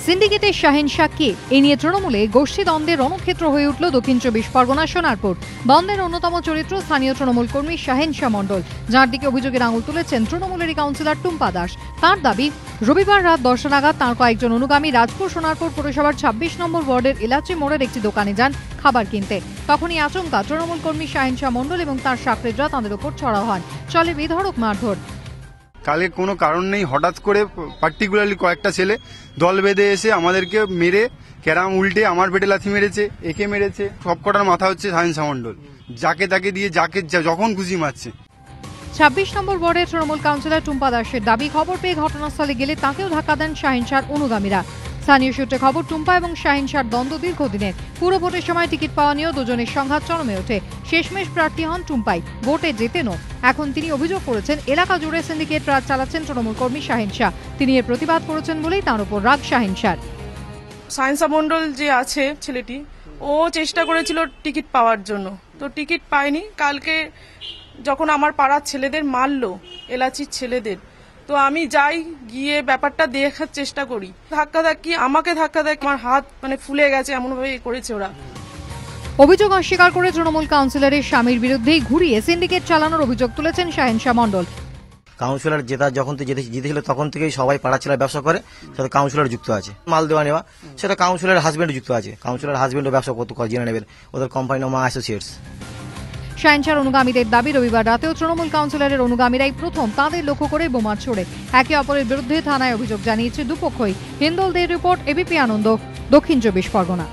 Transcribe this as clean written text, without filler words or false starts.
সিন্ডিকেটের শাহেনশা কে? এই নিয়ে তৃণমূলে গোষ্ঠী দ্বন্দ্বের রণক্ষেত্র হয়ে উঠল দক্ষিণ চব্বিশ পরগনা সোনারপুর। দ্বন্দ্বের অন্যতম চরিত্র স্থানীয় তৃণমূল কর্মী শাহেনশা মণ্ডল, যার দিকে অভিযোগের আঙুল তুলেছেন তৃণমূলেরই কাউন্সিলর টুম্পা দাস। তার দাবি, রবিবার রাত 10টা নাগাদ তাঁর কয়েকজন অনুগামী রাজপুর সোনারপুর পুরসভার 26 নম্বর ওয়ার্ডের এলাচি মোড়ের একটি দোকানে যান খাবার কিনতে। তখনই আচমকা তৃণমূল কর্মী শাহেনশা মণ্ডল এবং তার সাকরেদরা তাঁদের উপর চড়াও হন। চলে বেধড়ক মারধর। কালকে কোনো কারণ নেই হঠাৎ করে পার্টিকুলারলি কয়েকটা ছেলে দল বেঁধে এসে আমাদেরকে মেরে ক্যারাম উল্টে আমার পেটে লাথি মেরেছে, একে মেরেছে। সবকটার মাথা হচ্ছে শাহেনশা মণ্ডল, যাকে তাকে দিয়ে যাকে যখন খুশি মারছে। 26 নম্বর ওয়ার্ডের তৃণমূল কাউন্সিলর টুম্পা দাসের দাবি, খবর পেয়ে ঘটনাস্থলে গেলে তাকেও ধাক্কা দেন শাহেনশার অনুগামীরা। স্থানীয় সূত্রে খবর, টুম্পা এবং শাহেনশার দ্বন্দ্ব দীর্ঘদিনের। পুরো ভোটের সময় টিকিট পাওয়া নিয়েও দুজনের সংঘাত চরমে ওঠে। শেষমেশ প্রার্থী হন টুম্পাই, ভোটে জেতেনও। এখন তিনি অভিযোগ করেছেন এলাকা জুড়ে সিন্ডিকেট রাজ চালাচ্ছেন তৃণমূল কর্মী শাহেনশা। তিনি এর প্রতিবাদ করেছেন বলেই তাঁর উপর রাগ শাহেনশার। শাহেনশা মণ্ডল যে আছে ছেলেটি, ও চেষ্টা করেছিল টিকিট পাওয়ার জন্য, তো টিকিট পায়নি। কালকে যখন আমার পাড়ার ছেলেদের মারলো, এলাচির ছেলেদের, তো আমি যাই, গিয়ে ব্যাপারটা দেখার চেষ্টা করি। আমাকে ধাক্কা ধাক্কি আমার হাত ফুলে গেছে, এমন ভাবে করেছে ওরা। অভিযোগ অস্বীকার করে তৃণমূল কাউন্সিলরের স্বামীর বিরুদ্ধেই ঘুরিয়ে সিন্ডিকেট চালানোর অভিযোগ তুলেছেন শাহেনশা মণ্ডল। কাউন্সিলর যখন জিতেছিল তখন থেকেই সবাই পাড়া ছেলেরা ব্যবসা করে, সেটা কাউন্সিলর যুক্ত আছে। মাল দেওয়া নেওয়া সেটা কাউন্সিলরের হাজবেন্ড যুক্ত আছে। কাউন্সিলর হাজবেন্ডও ব্যবসা করতে জেনে নেবেন, ওদের কোম্পানি নাম অ্যাসোসিয়েটস। শাহেনশার অনুগামীদের দাবি, রবিবার রাতেও তৃণমূল কাউন্সিলরের অনুগামীরাই প্রথম তাদের লক্ষ্য করে বোমা ছোড়ে। একে অপরের বিরুদ্ধে থানায় অভিযোগ জানিয়েছে দুপক্ষই। হিন্দলদের রিপোর্ট, এবিপি আনন্দ, দক্ষিণ চব্বিশ পরগনা।